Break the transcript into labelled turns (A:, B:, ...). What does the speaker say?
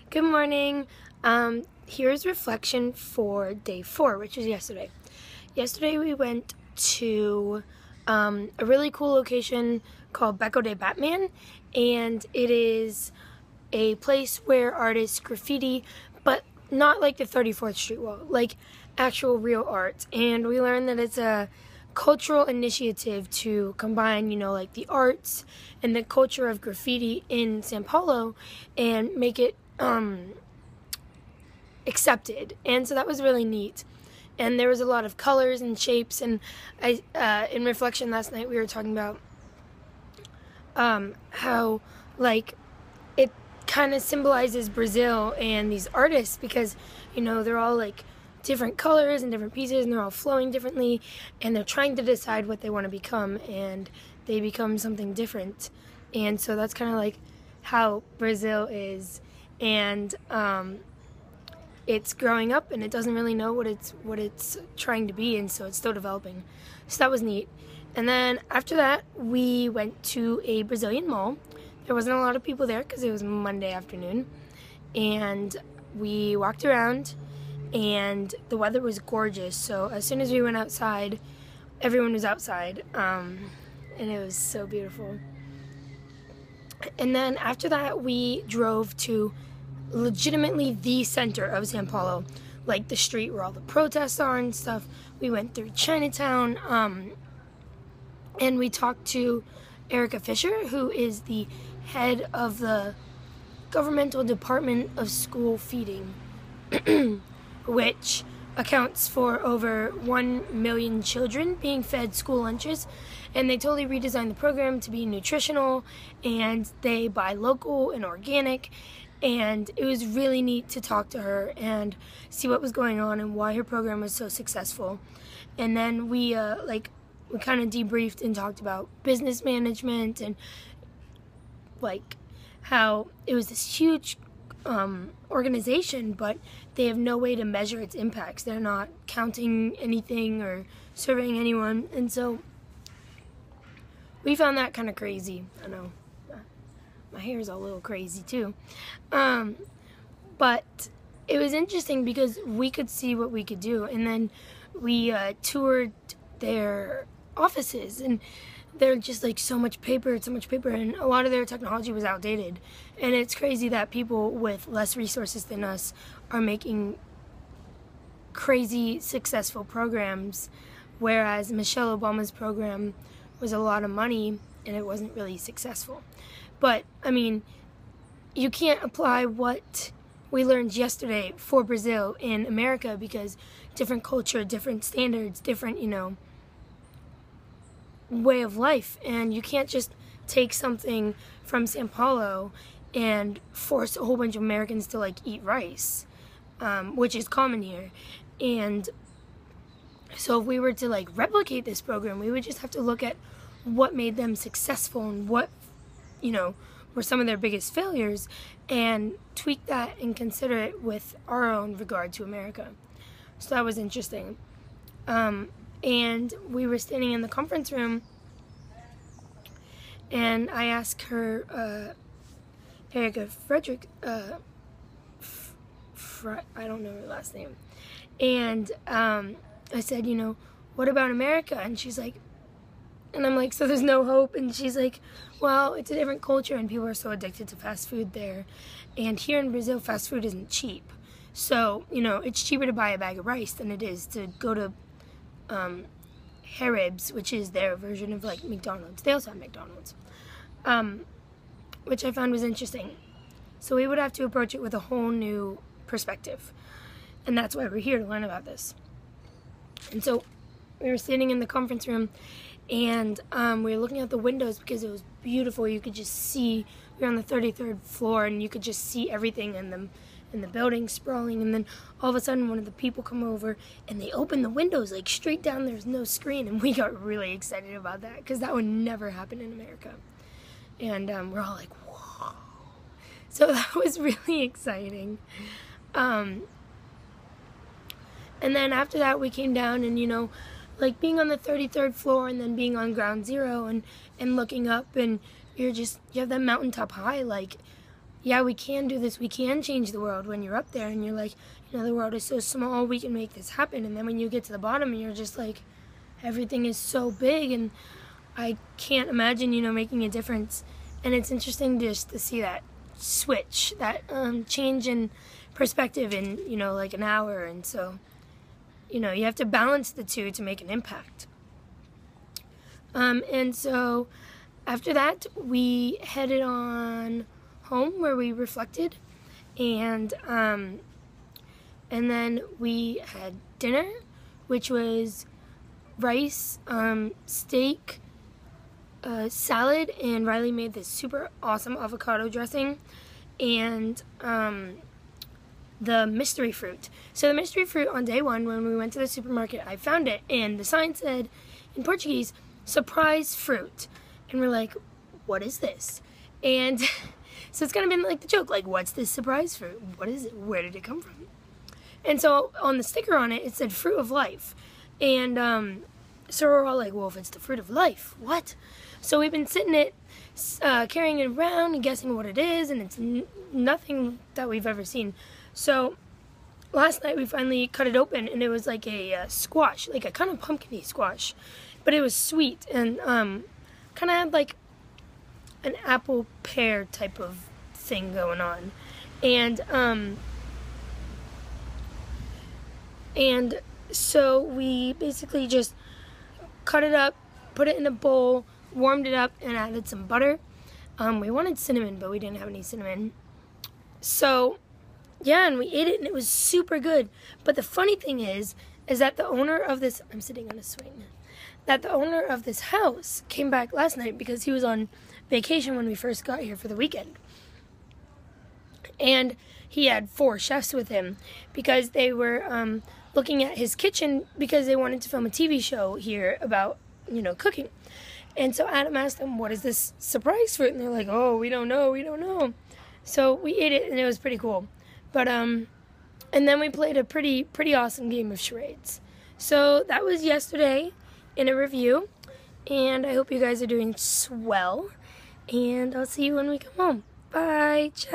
A: Good morning. Here's reflection for day 4, which is yesterday. Yesterday we went to a really cool location called Becco de Batman, and it is a place where artists graffiti, but not like the 34th Street wall, like actual real art. And we learned that it's a cultural initiative to combine, like the arts and the culture of graffiti in Sao Paulo and make it accepted. And so that was really neat. And there was a lot of colors and shapes, and in reflection last night we were talking about how it kind of symbolizes Brazil and these artists, because they're all like different colors and different pieces, and they're all flowing differently, and they're trying to decide what they want to become, and they become something different. And so that's kind of like how Brazil is, and it's growing up and it doesn't really know what it's trying to be, and so it's still developing. So that was neat. And then after that we went to a Brazilian mall. There wasn't a lot of people there because it was Monday afternoon, and we walked around and the weather was gorgeous. So as soon as we went outside, everyone was outside, and it was so beautiful. And then after that we drove to legitimately the center of Sao Paulo, like the street where all the protests are and stuff. We went through Chinatown, and we talked to Erica Fisher, who is the head of the governmental department of school feeding, which accounts for over 1 million children being fed school lunches. And they totally redesigned the program to be nutritional, and they buy local and organic. And it was really neat to talk to her and see what was going on and why her program was so successful. And then we kind of debriefed and talked about business management, and how it was this huge organization, but they have no way to measure its impacts. They're not counting anything or surveying anyone, and so we found that kind of crazy. I know my hair is a little crazy too, but it was interesting because we could see what we could do. And then we toured their offices, and they're just like so much paper, and a lot of their technology was outdated. And it's crazy that people with less resources than us are making crazy successful programs, whereas Michelle Obama's program was a lot of money and it wasn't really successful. But I mean, you can't apply what we learned yesterday for Brazil in America, because different culture, different standards, different way of life, and you can't just take something from Sao Paulo and force a whole bunch of Americans to eat rice, which is common here. And so if we were to replicate this program, we would just have to look at what made them successful and what were some of their biggest failures, and tweak that and consider it with our own regard to America. So that was interesting. And we were standing in the conference room, and I asked her, Erica Frederick, I don't know her last name, and I said, what about America? And she's like, and I'm like, so there's no hope? And she's like, well, it's a different culture, and people are so addicted to fast food there. And here in Brazil, fast food isn't cheap. So, it's cheaper to buy a bag of rice than it is to go to Harib's, which is their version of McDonald's. They also have McDonald's, which I found was interesting. So we would have to approach it with a whole new perspective. And that's why we're here, to learn about this. And so we were standing in the conference room, and we were looking out the windows because it was beautiful. You could just see, we were on the 33rd floor, and you could just see everything in the building sprawling. And then all of a sudden one of the people come over and they open the windows straight down. There's no screen, and we got really excited about that because that would never happen in America. And we're all like, whoa. So that was really exciting. And then after that we came down, and being on the 33rd floor and then being on ground zero and looking up, and you have that mountaintop high, yeah, we can do this, we can change the world, when you're up there and you're like, you know, the world is so small, we can make this happen. And then when you get to the bottom and you're just like, everything is so big and I can't imagine, you know, making a difference. And it's interesting just to see that switch, that change in perspective in, you know, like an hour. And so, you know, you have to balance the two to make an impact. And so after that, we headed on home where we reflected, and then we had dinner, which was rice, steak, salad, and Riley made this super awesome avocado dressing, and the mystery fruit. So the mystery fruit, on day one when we went to the supermarket, I found it, and the sign said in Portuguese, surprise fruit. And we're like, what is this? And so it's kind of been like the joke, like, what's this surprise fruit? What is it? Where did it come from? And so on the sticker on it, it said fruit of life. And so we're all like, well, if it's the fruit of life, what? So we've been sitting it, carrying it around and guessing what it is, and it's nothing that we've ever seen. So last night we finally cut it open, and it was like a squash, like a kind of pumpkin-y squash. But it was sweet and kind of had like an apple pear type of thing going on. And so we basically just cut it up, put it in a bowl, warmed it up, and added some butter. We wanted cinnamon, but we didn't have any cinnamon. So yeah, and we ate it, and it was super good. But the funny thing is that the owner of this, I'm sitting on a swing, that the owner of this house came back last night because he was on vacation when we first got here for the weekend. And he had 4 chefs with him because they were looking at his kitchen because they wanted to film a TV show here about, you know, cooking. And so Adam asked them, what is this surprise fruit? And they're like, oh, we don't know. So we ate it, and it was pretty cool. But, and then we played a pretty awesome game of charades. So that was yesterday in a review. And I hope you guys are doing swell. And I'll see you when we come home. Bye. Ciao.